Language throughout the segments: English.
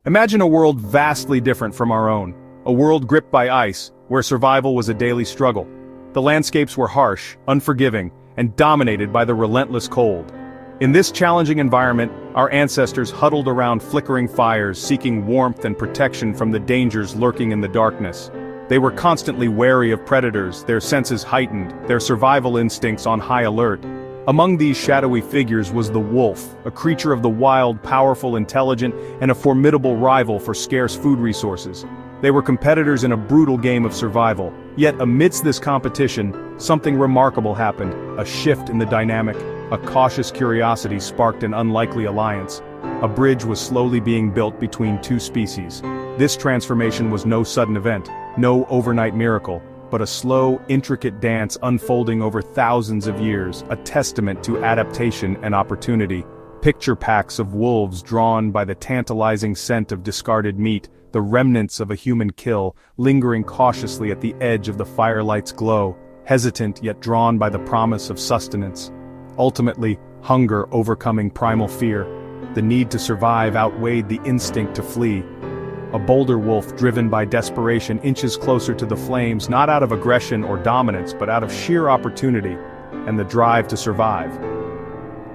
Imagine a world vastly different from our own. A world gripped by ice, where survival was a daily struggle. The landscapes were harsh, unforgiving, and dominated by the relentless cold. In this challenging environment, our ancestors huddled around flickering fires, seeking warmth and protection from the dangers lurking in the darkness. They were constantly wary of predators, their senses heightened, their survival instincts on high alert. Among these shadowy figures was the wolf, a creature of the wild, powerful, intelligent, and a formidable rival for scarce food resources. They were competitors in a brutal game of survival. Yet amidst this competition, something remarkable happened, a shift in the dynamic. A cautious curiosity sparked an unlikely alliance. A bridge was slowly being built between two species. This transformation was no sudden event, no overnight miracle, but a slow, intricate dance unfolding over thousands of years, a testament to adaptation and opportunity. Picture packs of wolves drawn by the tantalizing scent of discarded meat, the remnants of a human kill, lingering cautiously at the edge of the firelight's glow, hesitant yet drawn by the promise of sustenance. Ultimately, hunger overcoming primal fear. The need to survive outweighed the instinct to flee. A bolder wolf driven by desperation inches closer to the flames, not out of aggression or dominance but out of sheer opportunity and the drive to survive.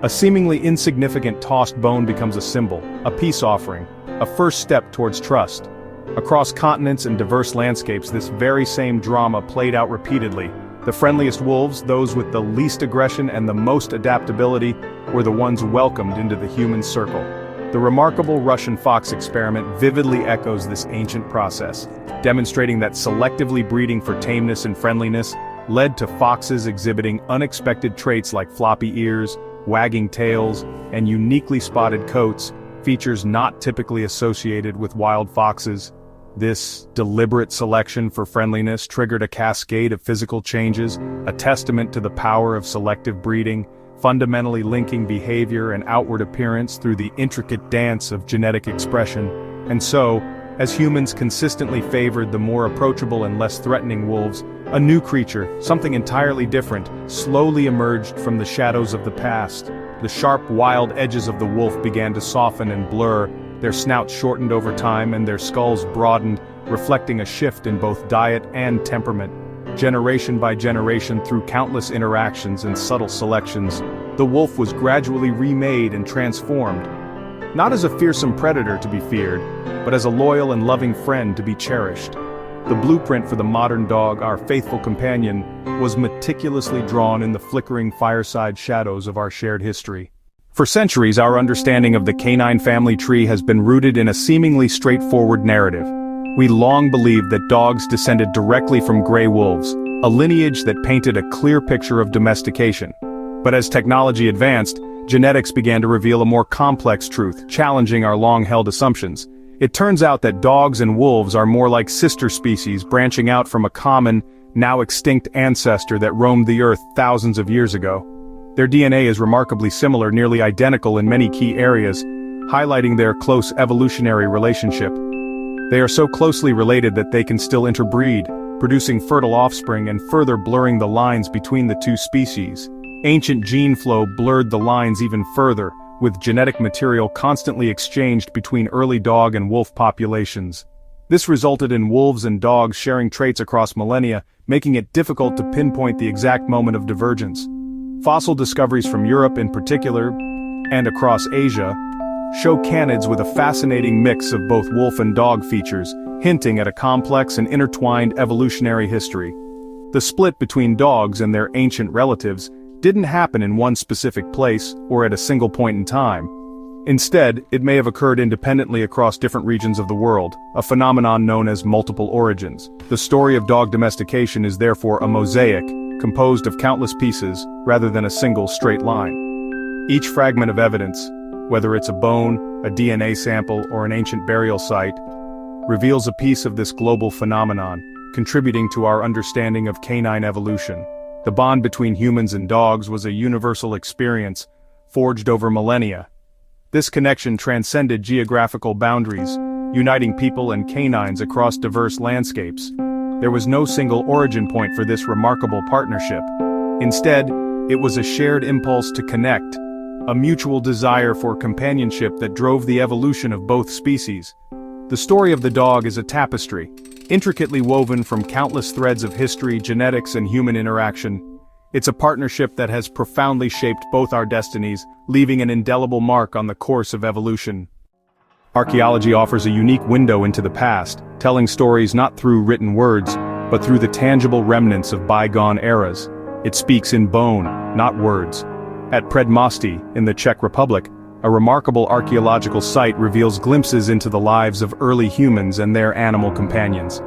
A seemingly insignificant tossed bone becomes a symbol, a peace offering, a first step towards trust. Across continents and diverse landscapes, this very same drama played out repeatedly. The friendliest wolves, those with the least aggression and the most adaptability, were the ones welcomed into the human circle. The remarkable Russian fox experiment vividly echoes this ancient process, demonstrating that selectively breeding for tameness and friendliness led to foxes exhibiting unexpected traits like floppy ears, wagging tails, and uniquely spotted coats, features not typically associated with wild foxes. This deliberate selection for friendliness triggered a cascade of physical changes, a testament to the power of selective breeding, fundamentally linking behavior and outward appearance through the intricate dance of genetic expression. And so, as humans consistently favored the more approachable and less threatening wolves, a new creature, something entirely different, slowly emerged from the shadows of the past. The sharp, wild edges of the wolf began to soften and blur, their snouts shortened over time and their skulls broadened, reflecting a shift in both diet and temperament. Generation by generation, through countless interactions and subtle selections, the wolf was gradually remade and transformed. Not as a fearsome predator to be feared, but as a loyal and loving friend to be cherished. The blueprint for the modern dog, our faithful companion, was meticulously drawn in the flickering fireside shadows of our shared history. For centuries, our understanding of the canine family tree has been rooted in a seemingly straightforward narrative. We long believed that dogs descended directly from gray wolves, a lineage that painted a clear picture of domestication. But as technology advanced, genetics began to reveal a more complex truth, challenging our long-held assumptions. It turns out that dogs and wolves are more like sister species branching out from a common, now extinct ancestor that roamed the earth thousands of years ago. Their DNA is remarkably similar, nearly identical in many key areas, highlighting their close evolutionary relationship. They are so closely related that they can still interbreed, producing fertile offspring and further blurring the lines between the two species. Ancient gene flow blurred the lines even further, with genetic material constantly exchanged between early dog and wolf populations. This resulted in wolves and dogs sharing traits across millennia, making it difficult to pinpoint the exact moment of divergence. Fossil discoveries from Europe in particular, and across Asia, show canids with a fascinating mix of both wolf and dog features, hinting at a complex and intertwined evolutionary history. The split between dogs and their ancient relatives didn't happen in one specific place or at a single point in time. Instead, it may have occurred independently across different regions of the world, a phenomenon known as multiple origins. The story of dog domestication is therefore a mosaic, composed of countless pieces, rather than a single straight line. Each fragment of evidence, whether it's a bone, a DNA sample, or an ancient burial site, reveals a piece of this global phenomenon, contributing to our understanding of canine evolution. The bond between humans and dogs was a universal experience, forged over millennia. This connection transcended geographical boundaries, uniting people and canines across diverse landscapes. There was no single origin point for this remarkable partnership. Instead, it was a shared impulse to connect, a mutual desire for companionship that drove the evolution of both species. The story of the dog is a tapestry, intricately woven from countless threads of history, genetics, and human interaction. It's a partnership that has profoundly shaped both our destinies, leaving an indelible mark on the course of evolution. Archaeology offers a unique window into the past, telling stories not through written words, but through the tangible remnants of bygone eras. It speaks in bone, not words. At Predmosty, in the Czech Republic, a remarkable archaeological site reveals glimpses into the lives of early humans and their animal companions.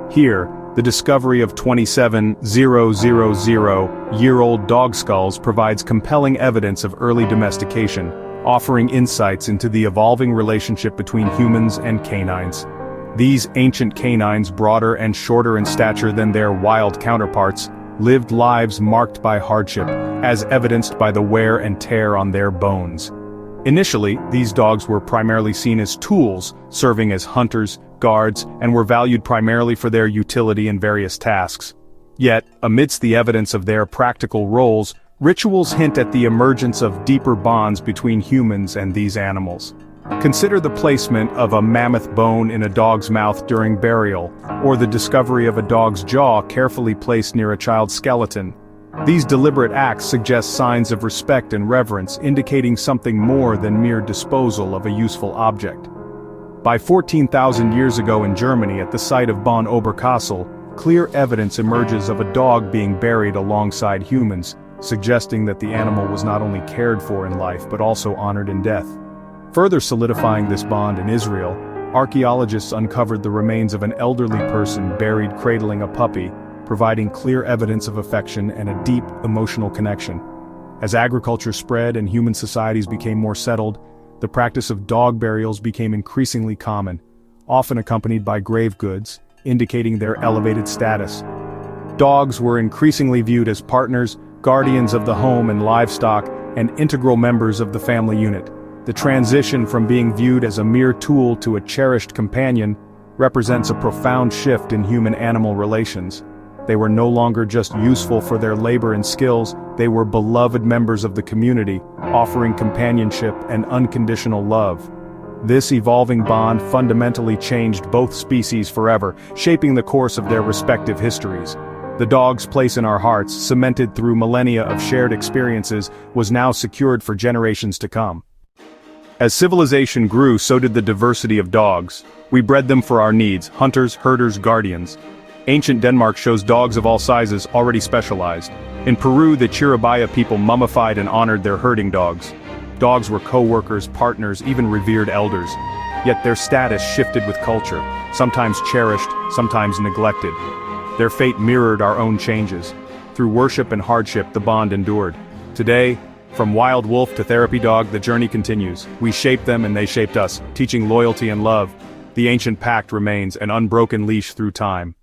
Here, the discovery of 27,000-year-old dog skulls provides compelling evidence of early domestication, offering insights into the evolving relationship between humans and canines. These ancient canines, broader and shorter in stature than their wild counterparts, lived lives marked by hardship, as evidenced by the wear and tear on their bones. Initially, these dogs were primarily seen as tools, serving as hunters, guards, and were valued primarily for their utility in various tasks. Yet, amidst the evidence of their practical roles, rituals hint at the emergence of deeper bonds between humans and these animals. Consider the placement of a mammoth bone in a dog's mouth during burial, or the discovery of a dog's jaw carefully placed near a child's skeleton. These deliberate acts suggest signs of respect and reverence, indicating something more than mere disposal of a useful object. By 14,000 years ago in Germany at the site of Bonn Oberkassel, clear evidence emerges of a dog being buried alongside humans, suggesting that the animal was not only cared for in life but also honored in death. Further solidifying this bond in Israel, archaeologists uncovered the remains of an elderly person buried cradling a puppy, providing clear evidence of affection and a deep emotional connection. As agriculture spread and human societies became more settled, the practice of dog burials became increasingly common, often accompanied by grave goods, indicating their elevated status. Dogs were increasingly viewed as partners, guardians of the home and livestock, and integral members of the family unit. The transition from being viewed as a mere tool to a cherished companion represents a profound shift in human-animal relations. They were no longer just useful for their labor and skills, they were beloved members of the community, offering companionship and unconditional love. This evolving bond fundamentally changed both species forever, shaping the course of their respective histories. The dog's place in our hearts, cemented through millennia of shared experiences, was now secured for generations to come. As civilization grew, so did the diversity of dogs. We bred them for our needs: hunters, herders, guardians. Ancient Denmark shows dogs of all sizes already specialized. In Peru, the Chiribaya people mummified and honored their herding dogs. Dogs were co-workers, partners, even revered elders. Yet their status shifted with culture, sometimes cherished, sometimes neglected. Their fate mirrored our own changes. Through worship and hardship, the bond endured. Today, from wild wolf to therapy dog, the journey continues. We shaped them and they shaped us, teaching loyalty and love. The ancient pact remains, an unbroken leash through time.